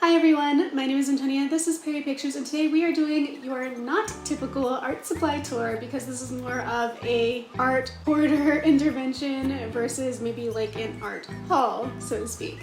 Hi everyone, my name is Antonia, this is PerryPictures, and today we are doing your not typical art supply tour because this is more of a art hoarder intervention versus maybe like an art haul, so to speak.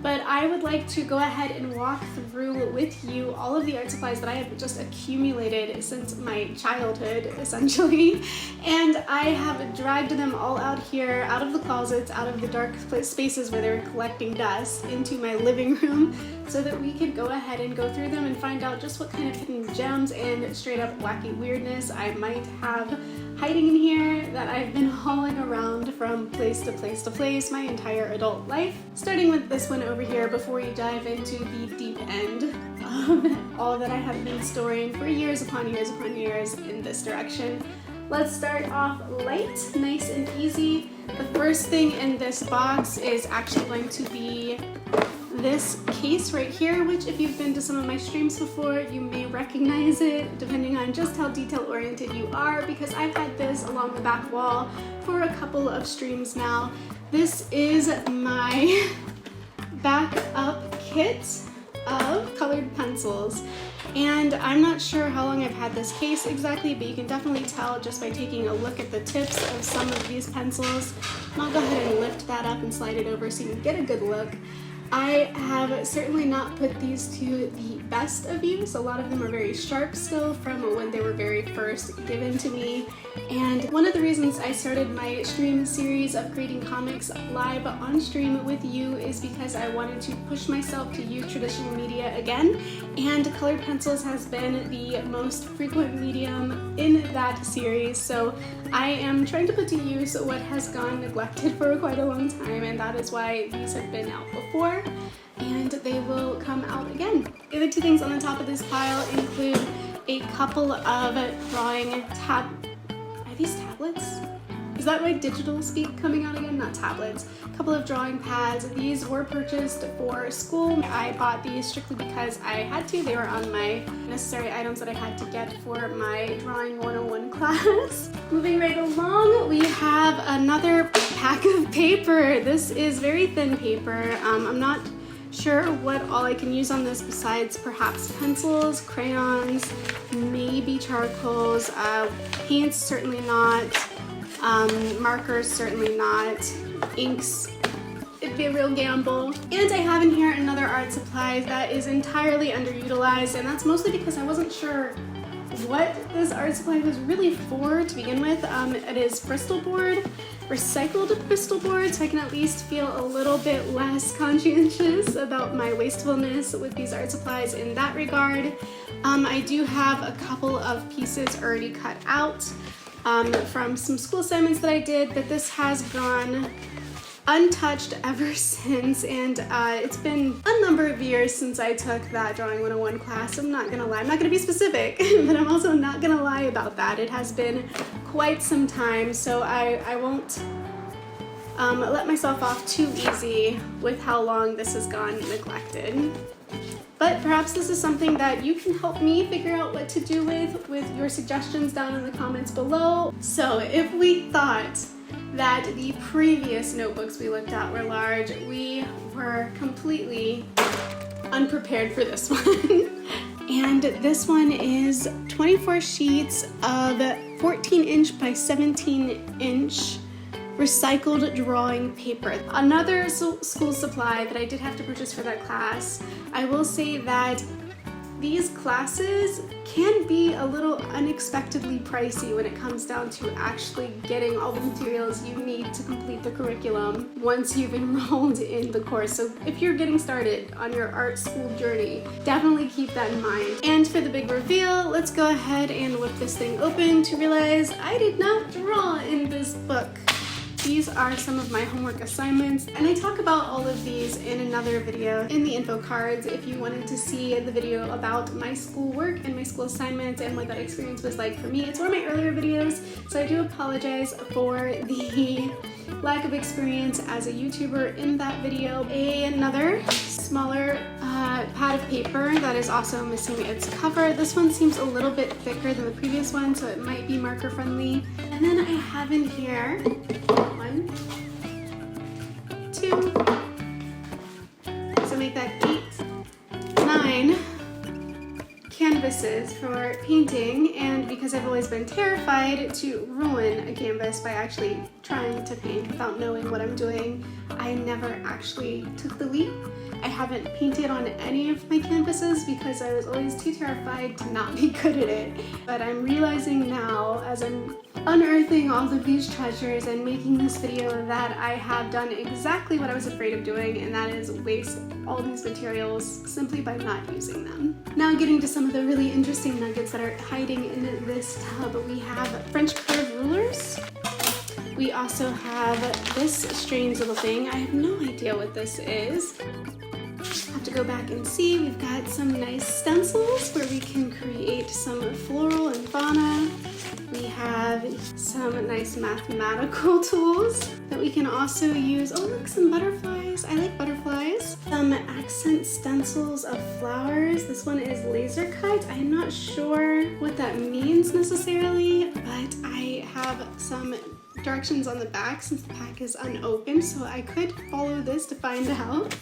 But I would like to go ahead and walk through with you all of the art supplies that I have just accumulated since my childhood, essentially. And I have dragged them all out here, out of the closets, out of the dark spaces where they were collecting dust, into my living room, so that we could go ahead and go through them and find out just what kind of hidden gems and straight up wacky weirdness I might have hiding in here that I've been hauling around from place to place to place my entire adult life. Starting with this one over here before we dive into the deep end of all that I have been storing for years upon years upon years in this direction. Let's start off light, nice and easy. The first thing in this box is actually going to be this case right here, which if you've been to some of my streams before, you may recognize it depending on just how detail oriented you are, because I've had this along the back wall for a couple of streams now. This is my backup kit of colored pencils. And I'm not sure how long I've had this case exactly, but you can definitely tell just by taking a look at the tips of some of these pencils. I'll go ahead and lift that up and slide it over so you can get a good look. I have certainly not put these to the best of use. A lot of them are very sharp still from when they were very first given to me. And one of the reasons I started my stream series of creating comics live on stream with you is because I wanted to push myself to use traditional media again. And colored pencils has been the most frequent medium in that series. So I am trying to put to use what has gone neglected for quite a long time, and that is why these have been out before, and they will come out again. The other two things on the top of this pile include a couple of drawing are these tablets? Is that my digital speak coming out again? Not tablets. A couple of drawing pads. These were purchased for school. I bought these strictly because I had to. They were on my necessary items that I had to get for my Drawing 101 class. Moving right along, we have another pack of paper. This is very thin paper. I'm not sure what all I can use on this besides perhaps pencils, crayons, maybe charcoals, paints certainly not, markers certainly not, inks, it'd be a real gamble. And I have in here another art supply that is entirely underutilized, and that's mostly because I wasn't sure what this art supply was really for to begin with. It is Bristol board, recycled Bristol board, so I can at least feel a little bit less conscientious about my wastefulness with these art supplies in that regard. I do have a couple of pieces already cut out from some school assignments that I did, but this has gone untouched ever since, and it's been a number of years since I took that Drawing 101 class. I'm not gonna lie, I'm not gonna be specific, but I'm also not gonna lie about that. It has been quite some time, so I won't let myself off too easy with how long this has gone neglected. But perhaps this is something that you can help me figure out what to do with your suggestions down in the comments below. So if we thought that the previous notebooks we looked at were large, we were completely unprepared for this one. And this one is 24 sheets of 14-inch by 17-inch recycled drawing paper. Another school supply that I did have to purchase for that class. I will say that these classes can be a little unexpectedly pricey when it comes down to actually getting all the materials you need to complete the curriculum once you've enrolled in the course. So if you're getting started on your art school journey, definitely keep that in mind. And for the big reveal, let's go ahead and whip this thing open to realize I did not draw in this book. These are some of my homework assignments, and I talk about all of these in another video in the info cards if you wanted to see the video about my school work and my school assignments and what that experience was like for me. It's one of my earlier videos, so I do apologize for the lack of experience as a YouTuber in that video. Another smaller pad of paper that is also missing its cover. This one seems a little bit thicker than the previous one, so it might be marker friendly. And then I have in here 1, 2, so make that 8, 9, canvases for painting, and because I've always been terrified to ruin a canvas by actually trying to paint without knowing what I'm doing, I never actually took the leap. I haven't painted on any of my canvases because I was always too terrified to not be good at it. But I'm realizing now, as I'm unearthing all of these treasures and making this video, that I have done exactly what I was afraid of doing, and that is waste all these materials simply by not using them. Now getting to some of the really interesting nuggets that are hiding in this tub, we have French curve rulers. We also have this strange little thing. I have no idea what this is. Have to go back and see. We've got some nice stencils where we can create some floral and fauna. We have some nice mathematical tools that we can also use. Oh look, some butterflies. I like butterflies. Some accent stencils of flowers. This one is laser cut. I'm not sure what that means necessarily, but I have some directions on the back since the pack is unopened, so I could follow this to find out.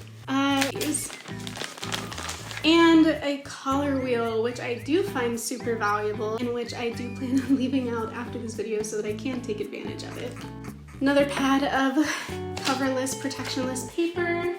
And a collar wheel, which I do find super valuable and which I do plan on leaving out after this video so that I can take advantage of it. Another pad of coverless, protectionless paper,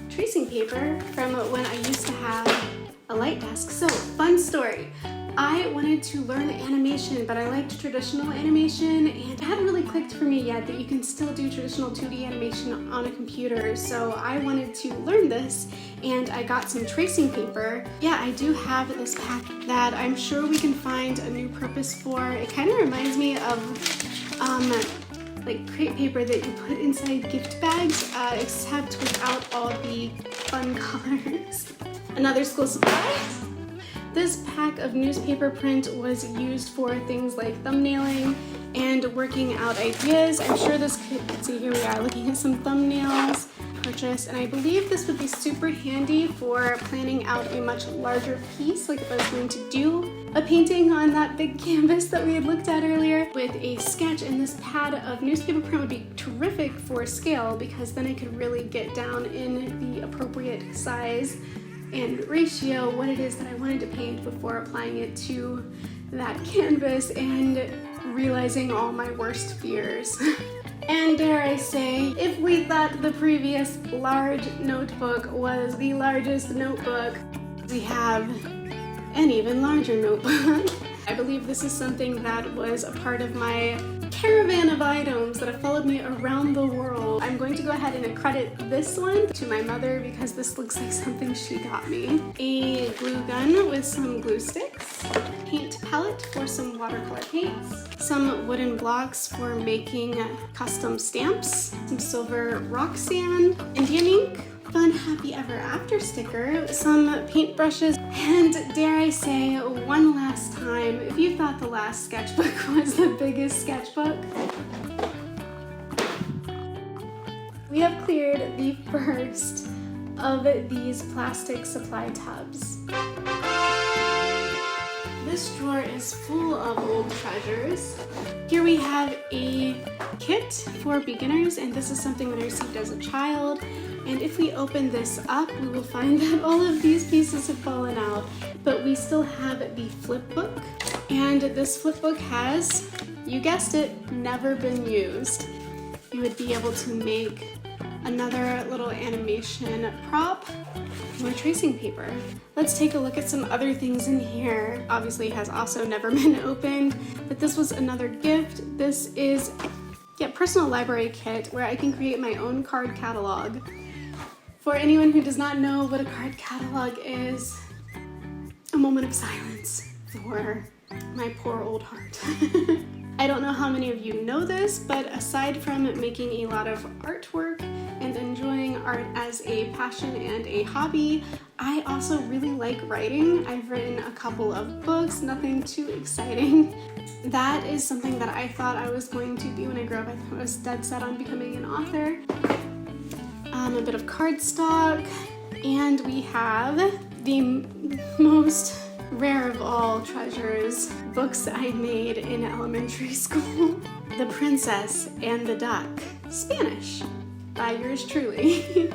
tracing paper from when I used to have a light desk. So, fun story. I wanted to learn animation, but I liked traditional animation, and it hadn't really clicked for me yet that you can still do traditional 2D animation on a computer, so I wanted to learn this, and I got some tracing paper. Yeah, I do have this pack that I'm sure we can find a new purpose for. It kind of reminds me of like crepe paper that you put inside gift bags, except without all the fun colors. Another school supply. This pack of newspaper print was used for things like thumbnailing and working out ideas. I'm sure this could, see, here we are looking at some thumbnails purchased, and I believe this would be super handy for planning out a much larger piece, like if I was going to do a painting on that big canvas that we had looked at earlier. With a sketch, and this pad of newspaper print would be terrific for scale because then I could really get down in the appropriate size and ratio what it is that I wanted to paint before applying it to that canvas and realizing all my worst fears. And dare I say, if we thought the previous large notebook was the largest notebook, we have an even larger notebook. I believe this is something that was a part of my caravan of items that have followed me around the world. I'm going to go ahead and credit this one to my mother because this looks like something she got me. A glue gun with some glue sticks, paint palette for some watercolor paints, some wooden blocks for making custom stamps, some silver rock sand, Indian ink, fun happy ever after sticker, some paint brushes, and dare I say one last time, if you thought the last sketchbook was the biggest sketchbook, we have cleared the first of these plastic supply tubs. This drawer is full of old treasures. Here we have a kit for beginners, and this is something that I received as a child. And if we open this up, we will find that all of these pieces have fallen out, but we still have the flip book. And this flip book has, you guessed it, never been used. You would be able to make another little animation prop with tracing paper. Let's take a look at some other things in here. Obviously it has also never been opened, but this was another gift. This is a personal library kit where I can create my own card catalog. For anyone who does not know what a card catalog is, a moment of silence for my poor old heart. I don't know how many of you know this, but aside from making a lot of artwork and enjoying art as a passion and a hobby, I also really like writing. I've written a couple of books, nothing too exciting. That is something that I thought I was going to be when I grew up. I was dead set on becoming an author. A bit of cardstock, and we have the most rare of all treasures, books I made in elementary school. The Princess and the Duck, Spanish, by yours truly.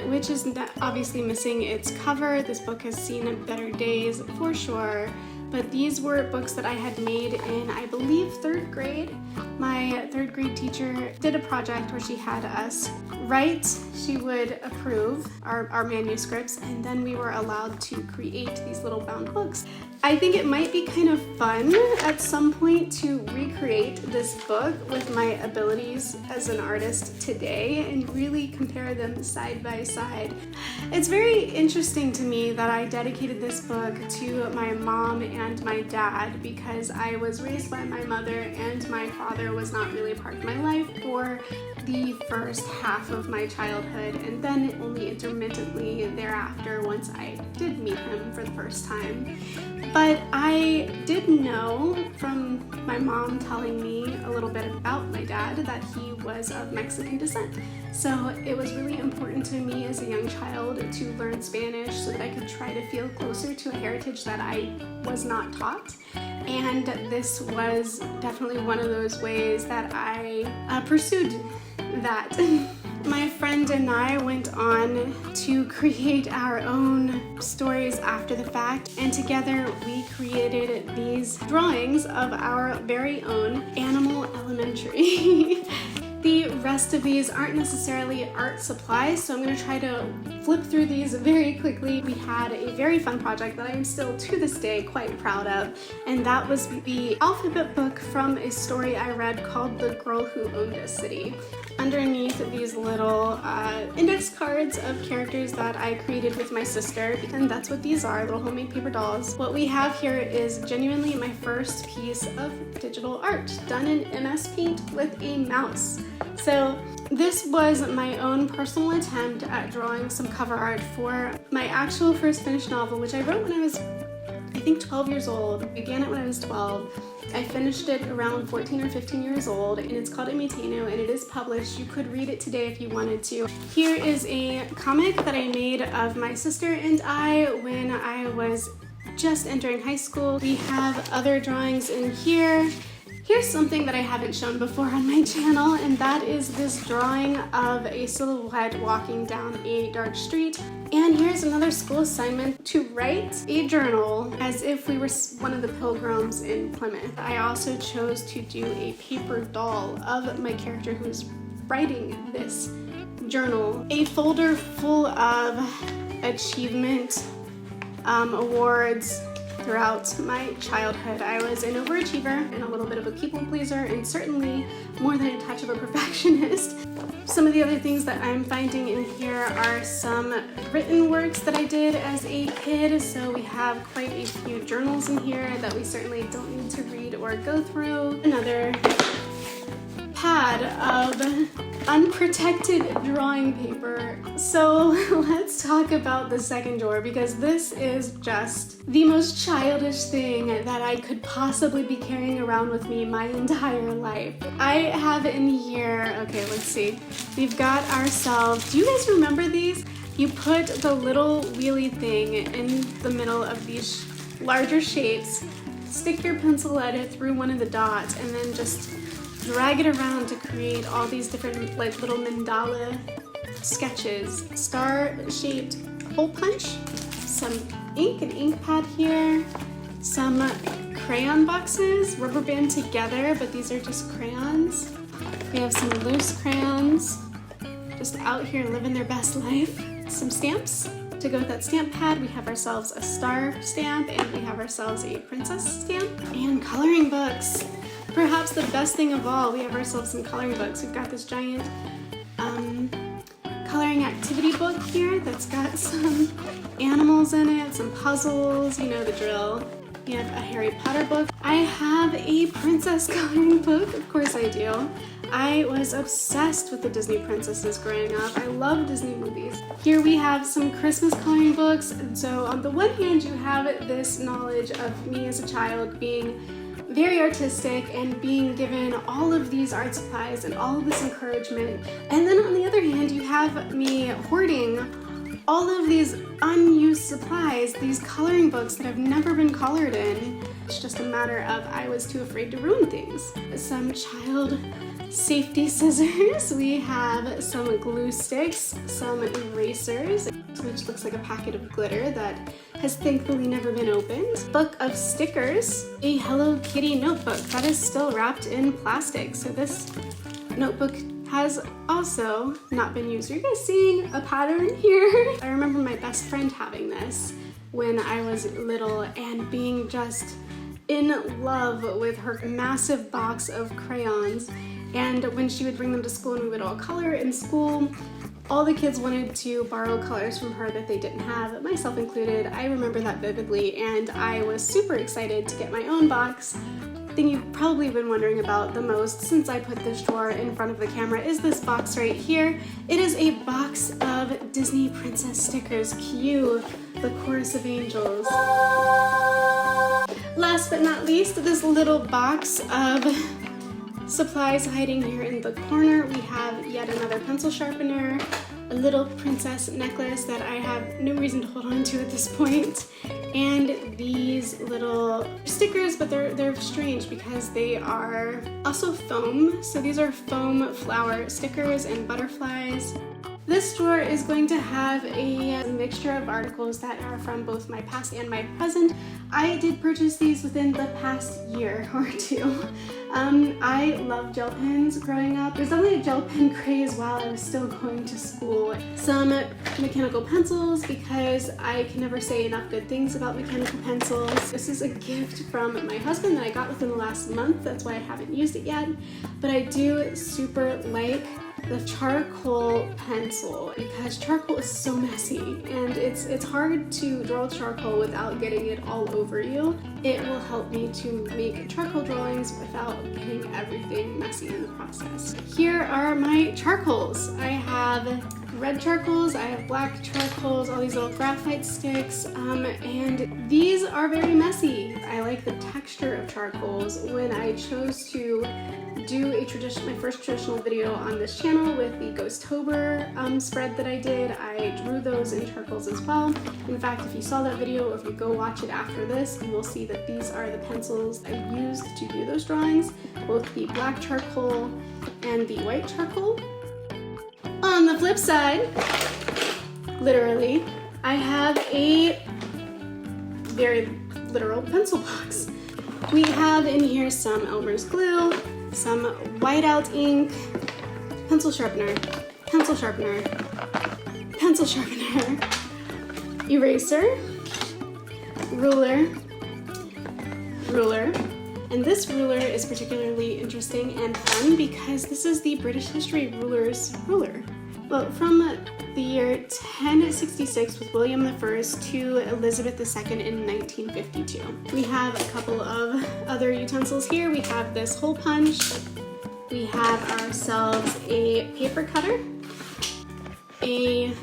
which is obviously missing its cover. This book has seen better days for sure, but these were books that I had made in, I believe, 3rd grade. My 3rd grade teacher did a project where she had us write, she would approve our manuscripts, and then we were allowed to create these little bound books. I think it might be kind of fun at some point to recreate this book with my abilities as an artist today and really compare them side by side. It's very interesting to me that I dedicated this book to my mom and my dad because I was raised by my mother and my father was not really a part of my life for the first half of my childhood, and then only intermittently thereafter once I did meet him for the first time. But I did know from my mom telling me a little bit about my dad that he was of Mexican descent. So it was really important to me as a young child to learn Spanish so that I could try to feel closer to a heritage that I was not taught. And this was definitely one of those ways that I pursued that. My friend and I went on to create our own stories after the fact, and together we created these drawings of our very own Animal Elementary. The rest of these aren't necessarily art supplies, so I'm going to try to flip through these very quickly. We had a very fun project that I am still to this day quite proud of, and that was the alphabet book from a story I read called The Girl Who Owned a City. Underneath these little index cards of characters that I created with my sister, and that's what these are, little homemade paper dolls. What we have here is genuinely my first piece of digital art done in MS Paint with a mouse. So this was my own personal attempt at drawing some cover art for my actual first finished novel, which I wrote when I was, I think, 12 years old. I began it when I was 12. I finished it around 14 or 15 years old, and it's called Imitano, and it is published. You could read it today if you wanted to. Here is a comic that I made of my sister and I when I was just entering high school. We have other drawings in here. Here's something that I haven't shown before on my channel, and that is this drawing of a silhouette walking down a dark street. And here's another school assignment to write a journal as if we were one of the pilgrims in Plymouth. I also chose to do a paper doll of my character who is writing this journal. A folder full of achievement awards throughout my childhood. I was an overachiever and a little bit of a people pleaser, and certainly more than a touch of a perfectionist. Some of the other things that I'm finding in here are some written works that I did as a kid, so we have quite a few journals in here that we certainly don't need to read or go through. Another pad of unprotected drawing paper. So let's talk about the second drawer, because this is just the most childish thing that I could possibly be carrying around with me my entire life. I have in here, okay, let's see. We've got ourselves, do you guys remember these? You put the little wheelie thing in the middle of these larger shapes, stick your pencil at it through one of the dots, and then just drag it around to create all these different like little mandala sketches. Star-shaped hole punch, some ink, an ink pad here, some crayon boxes, rubber band together, but these are just crayons. We have some loose crayons, just out here living their best life. Some stamps. To go with that stamp pad, we have ourselves a star stamp, and we have ourselves a princess stamp, and coloring books. Perhaps the best thing of all, we have ourselves some coloring books. We've got this giant coloring activity book here that's got some animals in it, some puzzles, you know the drill. We have a Harry Potter book. I have a princess coloring book, of course I do. I was obsessed with the Disney princesses growing up. I love Disney movies. Here we have some Christmas coloring books. So on the one hand, you have this knowledge of me as a child being very artistic and being given all of these art supplies and all of this encouragement. And then on the other hand, you have me hoarding all of these unused supplies, these coloring books that have never been colored in. It's just a matter of I was too afraid to ruin things. Some child safety scissors, we have some glue sticks, some erasers, which looks like a packet of glitter that has thankfully never been opened, book of stickers, a Hello Kitty notebook that is still wrapped in plastic. So this notebook has also not been used. Are you guys seeing a pattern here? I remember my best friend having this when I was little and being just in love with her massive box of crayons. And when she would bring them to school and we would all color in school, all the kids wanted to borrow colors from her that they didn't have, myself included. I remember that vividly, and I was super excited to get my own box. The thing you've probably been wondering about the most since I put this drawer in front of the camera is this box right here. It is a box of Disney princess stickers. Cue the chorus of angels. Last but not least, this little box of supplies hiding here in the corner. We have yet another pencil sharpener, a little princess necklace that I have no reason to hold on to at this point, and these little stickers, but they're strange because they are also foam. So these are foam flower stickers and butterflies. This drawer is going to have a mixture of articles that are from both my past and my present. I did purchase these within the past year or two. I love gel pens growing up. There's definitely a gel pen craze while I was still going to school. Some mechanical pencils because I can never say enough good things about mechanical pencils. This is a gift from my husband that I got within the last month. That's why I haven't used it yet. But I do super like the charcoal pencil because charcoal is so messy and it's hard to draw charcoal without getting it all over you. It will help me to make charcoal drawings without getting everything messy in the process. Here are my charcoals. I have red charcoals, I have black charcoals, all these little graphite sticks, and these are very messy. I like the texture of charcoals. When I chose to do my first traditional video on this channel with the Ghosttober spread that I did, I drew those in charcoals as well. In fact, if you saw that video or if you go watch it after this, you will see that these are the pencils I used to do those drawings, both the black charcoal and the white charcoal. On the flip side, literally, I have a very literal pencil box. We have in here some Elmer's glue, some whiteout ink, pencil sharpener, pencil sharpener, pencil sharpener, eraser, ruler, ruler. And this ruler is particularly interesting and fun because this is the British History Ruler's ruler. Well, from the year 1066 with William I to Elizabeth II in 1952. We have a couple of other utensils here. We have this hole punch. We have ourselves a paper cutter, a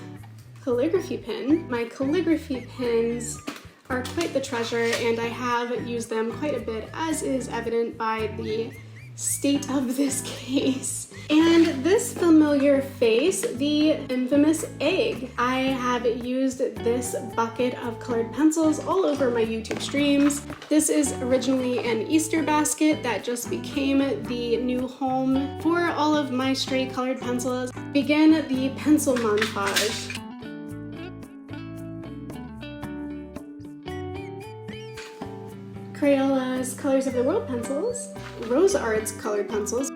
calligraphy pin. My calligraphy pins are quite the treasure and I have used them quite a bit, as is evident by the state of this case. And this familiar face, the infamous egg. I have used this bucket of colored pencils all over my YouTube streams. This is originally an Easter basket that just became the new home for all of my stray colored pencils. Begin the pencil montage. Crayola's Colors of the World pencils, Rose Art's colored pencils.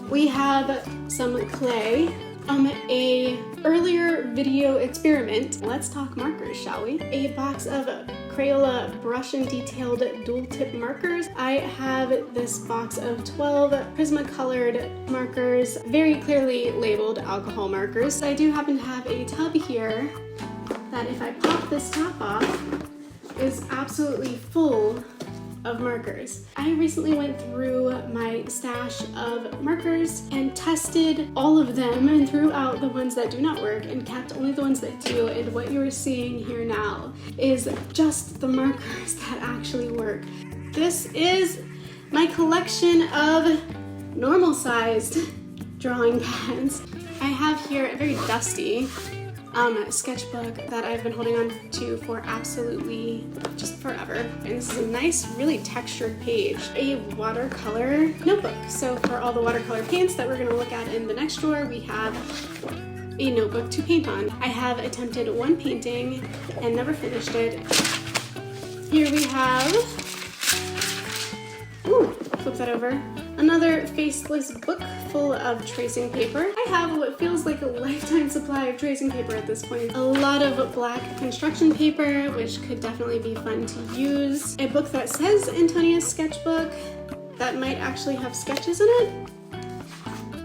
We have some clay, a earlier video experiment. Let's talk markers, shall we? A box of Crayola brush and detailed dual tip markers. I have this box of 12 Prismacolor markers, very clearly labeled alcohol markers. I do happen to have a tub here that if I pop this top off is absolutely full of markers. I recently went through my stash of markers and tested all of them and threw out the ones that do not work and kept only the ones that do, and what you're seeing here now is just the markers that actually work. This is my collection of normal sized drawing pads. I have here a very dusty sketchbook that I've been holding on to for absolutely just forever. And this is a nice, really textured page. A watercolor notebook. So for all the watercolor paints that we're going to look at in the next drawer, we have a notebook to paint on. I have attempted one painting and never finished it. Here we have, ooh, flip that over, another faceless book full of tracing paper. I have what feels like a lifetime supply of tracing paper at this point. A lot of black construction paper, which could definitely be fun to use. A book that says Antonia's sketchbook that might actually have sketches in it.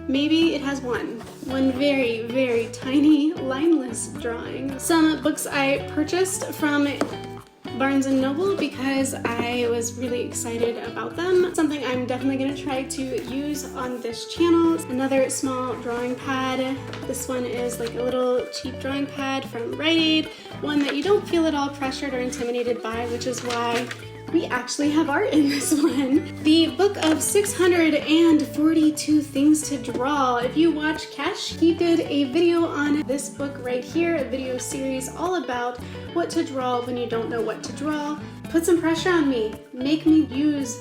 Maybe it has one very, very tiny lineless drawing. Some books I purchased from Barnes & Noble because I was really excited about them. Something I'm definitely going to try to use on this channel. Another small drawing pad. This one is like a little cheap drawing pad from Rite Aid. One that you don't feel at all pressured or intimidated by, which is why we actually have art in this one. The book of 642 things to draw. If you watch Kesh, he did a video on this book right here, a video series all about what to draw when you don't know what to draw. Put some pressure on me. Make me use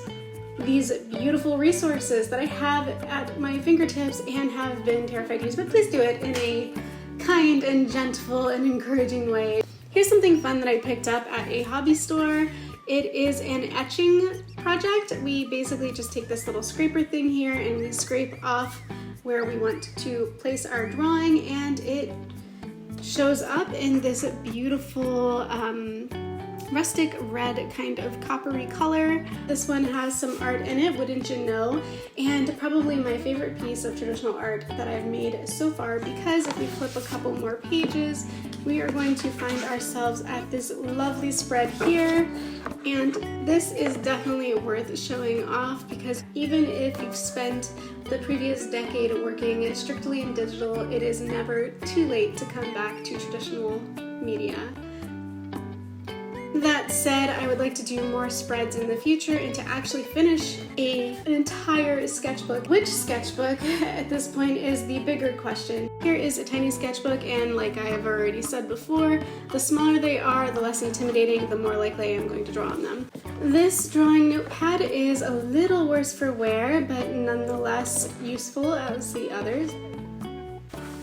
these beautiful resources that I have at my fingertips and have been terrified to use, but please do it in a kind and gentle and encouraging way. Here's something fun that I picked up at a hobby store. It is an etching project. We basically just take this little scraper thing here and we scrape off where we want to place our drawing, and it shows up in this beautiful rustic red kind of coppery color. This one has some art in it, wouldn't you know, and probably my favorite piece of traditional art that I've made so far, because if we flip a couple more pages, we are going to find ourselves at this lovely spread here. And this is definitely worth showing off, because even if you've spent the previous decade working strictly in digital, it is never too late to come back to traditional media. That said, I would like to do more spreads in the future and to actually finish an entire sketchbook. Which sketchbook at this point is the bigger question. Here is a tiny sketchbook, and like I have already said before, the smaller they are, the less intimidating, the more likely I am going to draw on them. This drawing notepad is a little worse for wear, but nonetheless useful as the others.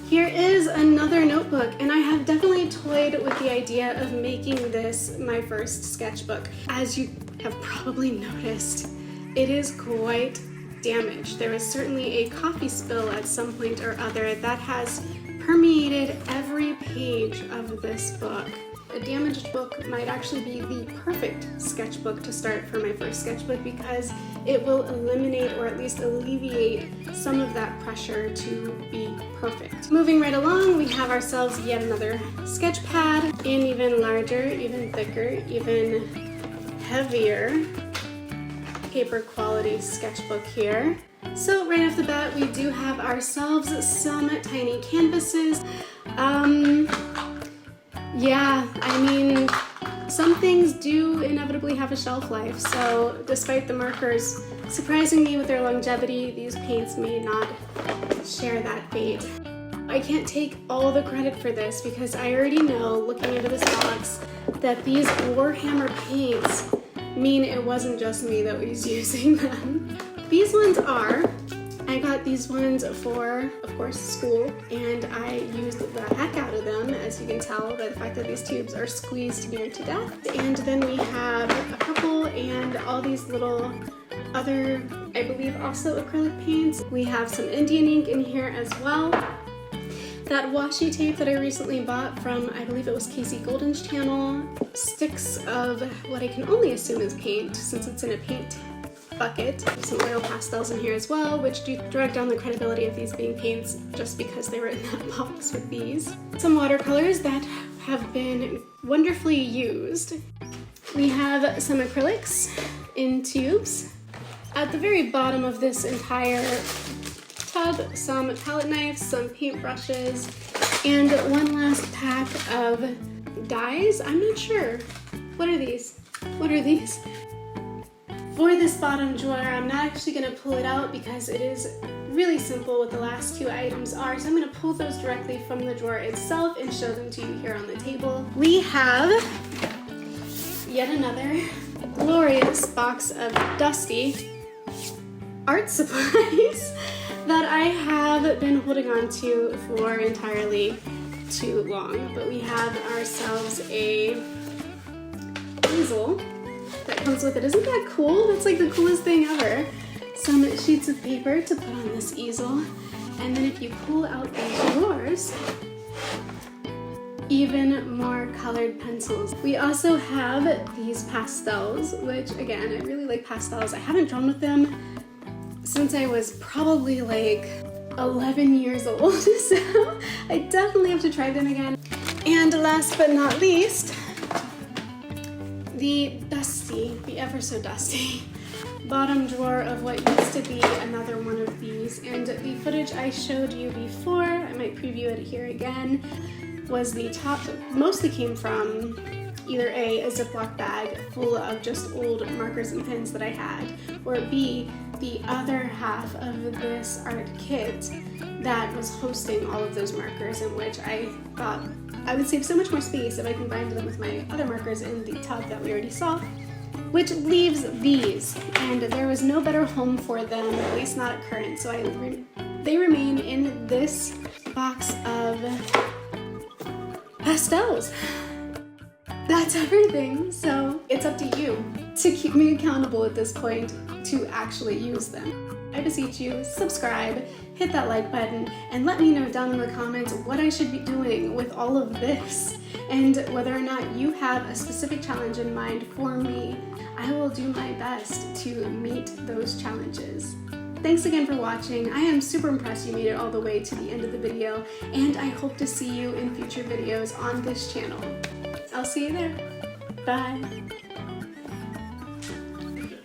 Here is another notebook, and I have definitely toyed with the idea of making this my first sketchbook. As you have probably noticed, it is quite damaged. There is certainly a coffee spill at some point or other that has permeated every page of this book. A damaged book might actually be the perfect sketchbook to start for my first sketchbook, because it will eliminate or at least alleviate some of that pressure to be perfect. Moving right along, we have ourselves yet another sketch pad, an even larger, even thicker, even heavier paper quality sketchbook here. So right off the bat, we do have ourselves some tiny canvases. Yeah, I mean, some things do inevitably have a shelf life, so despite the markers surprising me with their longevity, these paints may not share that fate. I can't take all the credit for this, because I already know, looking into this box, that these Warhammer paints mean it wasn't just me that was using them. These ones are, I got these ones for, of course, school, and I used the heck out of them, as you can tell by the fact that these tubes are squeezed near to death. And then we have a couple and all these little other, I believe, also acrylic paints. We have some Indian ink in here as well. That washi tape that I recently bought from, I believe it was Casey Golden's channel. Sticks of what I can only assume is paint, since it's in a paint bucket. Some oil pastels in here as well, which do drag down the credibility of these being paints just because they were in that box with these. Some watercolors that have been wonderfully used. We have some acrylics in tubes. At the very bottom of this entire tub, some palette knives, some paint brushes, and one last pack of dyes. I'm not sure. What are these? What are these? For this bottom drawer, I'm not actually going to pull it out because it is really simple what the last two items are, so I'm going to pull those directly from the drawer itself and show them to you here on the table. We have yet another glorious box of dusty art supplies that I have been holding on to for entirely too long. But we have ourselves a easel that comes with it. Isn't that cool? That's like the coolest thing ever. Some sheets of paper to put on this easel, and then if you pull out these drawers, even more colored pencils. We also have these pastels, which again, I really like pastels. I haven't drawn with them since I was probably like 11 years old, so I definitely have to try them again. And last but not least, the ever so dusty bottom drawer of what used to be another one of these. And the footage I showed you before, I might preview it here again, was the top mostly came from either A, a Ziploc bag full of just old markers and pens that I had, or B, the other half of this art kit that was hosting all of those markers, in which I thought I would save so much more space if I combined them with my other markers in the tub that we already saw, which leaves these, and there was no better home for them, at least not at current, so they remain in this box of pastels. That's everything, so it's up to you to keep me accountable at this point to actually use them. I beseech you, subscribe, hit that like button, and let me know down in the comments what I should be doing with all of this, and whether or not you have a specific challenge in mind for me. I will do my best to meet those challenges. Thanks again for watching. I am super impressed you made it all the way to the end of the video, and I hope to see you in future videos on this channel. I'll see you there. Bye.